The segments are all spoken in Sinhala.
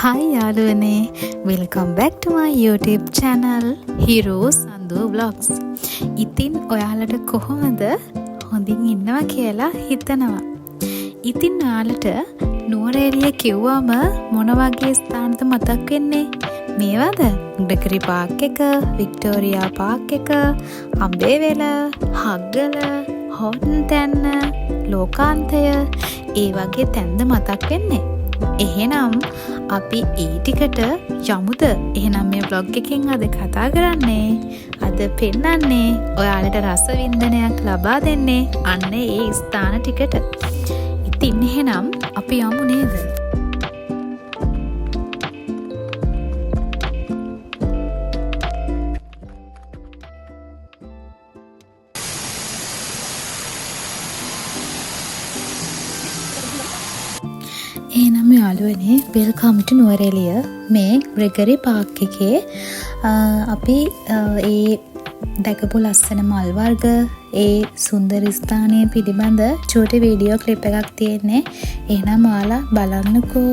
Hi යාළුවනේ, welcome back to my YouTube channel Heroes Sandu Vlogs. ඉතින් ඔයාලට කොහොමද? හොඳින් ඉන්නවා කියලා හිතනවා. ඉතින් ඔයාලට නුවරඑළිය කිව්වම මොන වගේ ස්ථානද මතක් වෙන්නේ? මේවද? ග්‍රෙගරි පාර්ක් එක, වික්ටෝරියා පාර්ක් එක, අම්බේවැල, හග්ගල, හෝටන් තැන්න, ලෝකාන්තය ඒ වගේ තැන්ද මතක් වෙන්නේ? එහෙනම් අපි ඒ ටිකට යමුද? එහෙනම් මේ vlog එකෙන් අද කතා කරන්නේ, අද පෙන්නන්නේ ඔයාලට රස වින්දනයක් ලබා දෙන්නේ අන්න ඒ ස්ථාන ටිකට. ඉතින් එහෙනම් අපි යමු නේද? එහෙනම් යාළුවනේ, වෙල්කම් ටු නුවරඑළිය. මේ ග්‍රෙගරි පාර්ක් එකේ අපි ඒ දැකපු ලස්සන මල් වර්ග, ඒ සුන්දර ස්ථානය පිළිබඳ චූටි වීඩියෝ ක්ලිප් එකක් තියෙන්නේ. එහෙනම් ඔයාලා බලන්නකෝ.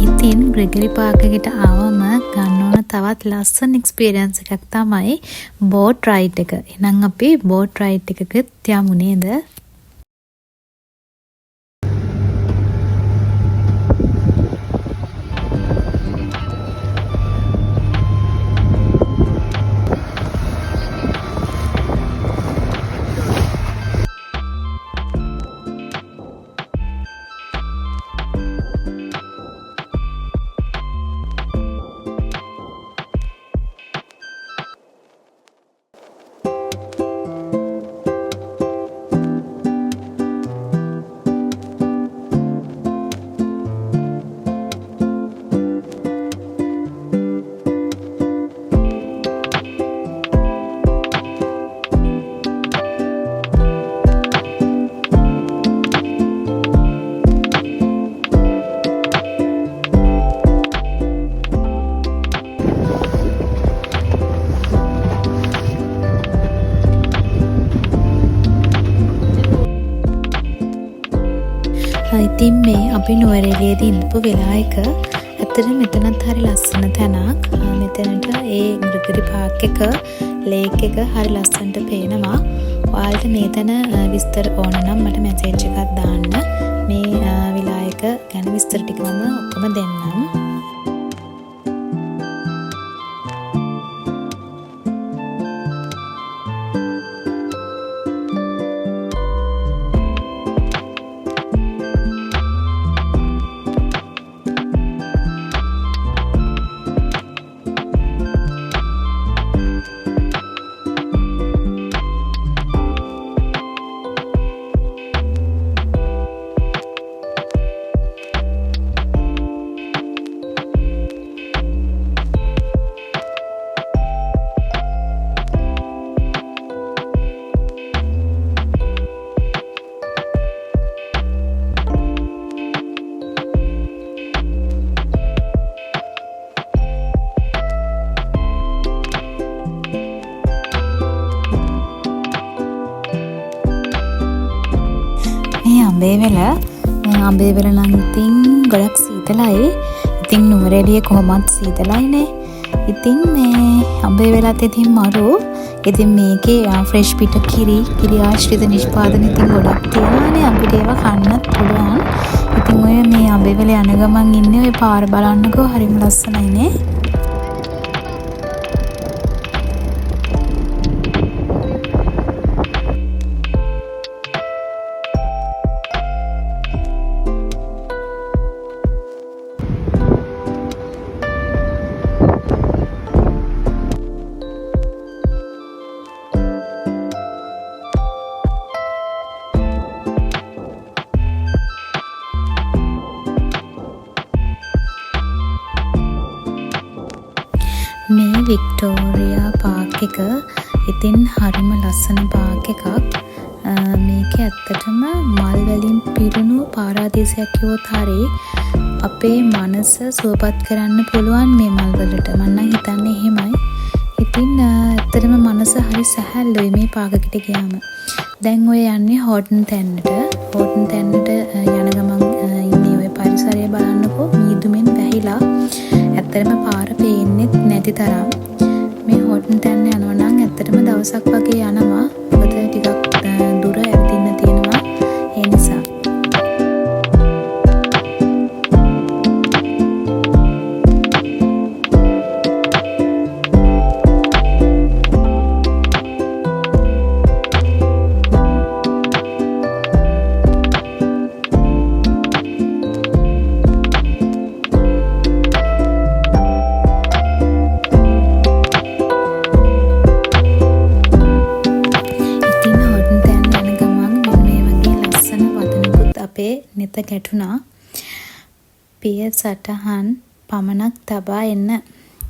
ඉතින් ග්‍රෙගරි පාර්ක් එකට ආවම ගන්න ඕන තවත් ලස්සන එක්ස්පීරියන්ස් එකක් තමයි බෝට් රයිඩ් එක. එහෙනම් අපි බෝට් රයිඩ් එකකට යමු නේද? ඉතින් මේ අපි නුවරඑළියේදී ඉඳපු වෙලාවක ඇත්තට මෙතනත් හරි ලස්සන තැනක්. මෙතනට ඒ ග්‍රෙගරි පාර්ක් එක, ලේක් එක හරි ලස්සනට පේනවා. ඔයාලට මේ තැන විස්තර ඕන නම් මට මැසේජ් එකක් දාන්න. මේ විලායක ගැන විස්තර ටික මම ඔක්කොම දෙන්නම්. අඹේවැල නම් ඉතින් ගොඩක් සීතලයි. ඉතින් නුවරඑළිය කොහොමත් සීතලයිනේ. ඉතින් මේ අඹේ වෙලත් ඉතින් මරු. ඉතින් මේකේ ෆ්‍රෙෂ් පිට කිරි ආශ්‍රිත නිෂ්පාදන ඉතින් ගොඩක් තියෙනවානේ. අපිට ඒවා කන්නත් පුළුවන්. ඉතින් ඔය මේ අඹේ වෙල යන ගමන් ඉන්නේ ඔය පාර බලන්නකෝ හරිම ලස්සනයිනේ. මේ වික්ටෝරියා පාක් එක ඉතින් හරිම ලස්සන පාක් එකක්. මේක ඇත්තටම මල් වලින් පිරුණු පාරාදීසයක් කිව්වොත් හරි. අපේ මනස සුවපත් කරන්න පුළුවන් මේ මල් වලට. මම නම් හිතන්නේ එහෙමයි. ඉතින් ඇත්තටම මනස හරි සැහැල්ලුයි මේ පාකකට ගියාම. දැන් ඔය යන්නේ හෝටන් තැන්නට. හෝටන් තැන්නට යන ගමන් ඉන්නේ ඔය පරිසරය බලන්නකෝ මීදුමෙන් වැහිලා. ඇත්තටම පාර පේන්නේ නැති තරම්. මේ හෝටන් තැන්න යනවා නම් ඇත්තටම දවසක් වගේ යනවා. මොකද ටිකක් දුර ඇවිදින්න තියෙනවා. ඒ නිසා නෙත ගැටුණා. පිය සටහන් පමණක් තබා එන්න.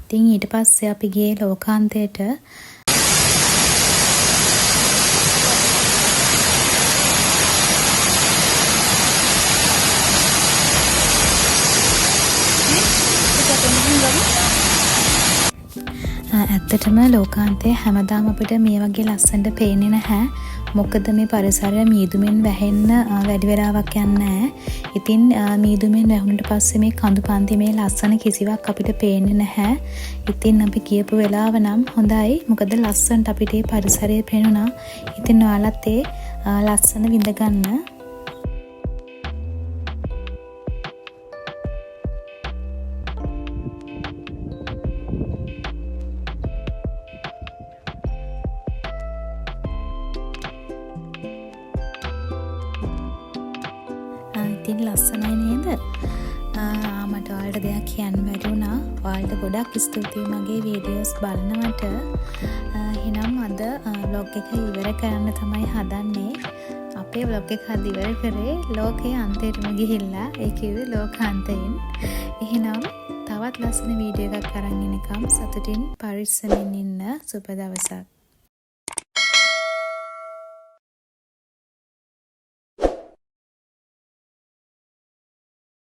ඉතින් ඊට පස්සේ අපි ගියේ ලෝකාන්තයට. ඇත්තටම ලෝකාන්තයේ හැමදාම අපිට මේ වගේ ලස්සනට පේන්නේ නැහැ. මොකද මේ පරිසරය මීදුමෙන් වැහෙන්න වැඩි වෙලාවක් යන්නේ නැහැ. ඉතින් මීදුමෙන් වැහුණට පස්සේ මේ කඳු පන්ති මේ ලස්සන කිසිවක් අපිට පේන්නේ නැහැ. ඉතින් අපි කියපු වෙලාව නම් හොඳයි. මොකද ලස්සනට අපිට මේ පරිසරය පේනුණා. ඉතින් ඔයාලත් ඒ ලස්සන විඳ ගන්න. ඉතින් ලස්සනයි නේද? මට ඔයාලට දෙයක් කියන්න බැරි වුණා. ඔයාලට ගොඩක් ස්තුතියි මගේ වීඩියෝස් බලනවට. එහෙනම් අද vlog එක ඉවර කරන්න තමයි හදන්නේ. අපේ vlog එක හද ඉවර කරේ ලෝකයේ අන්තයටම ගිහිල්ලා. ඒ කිව්වේ ලෝකාන්තයෙන්. එහෙනම් තවත් ලස්සන වීඩියෝ එකක් අරන් එනකම් සතුටින් පරිස්සමින් ඉන්න. සුබ දවසක්.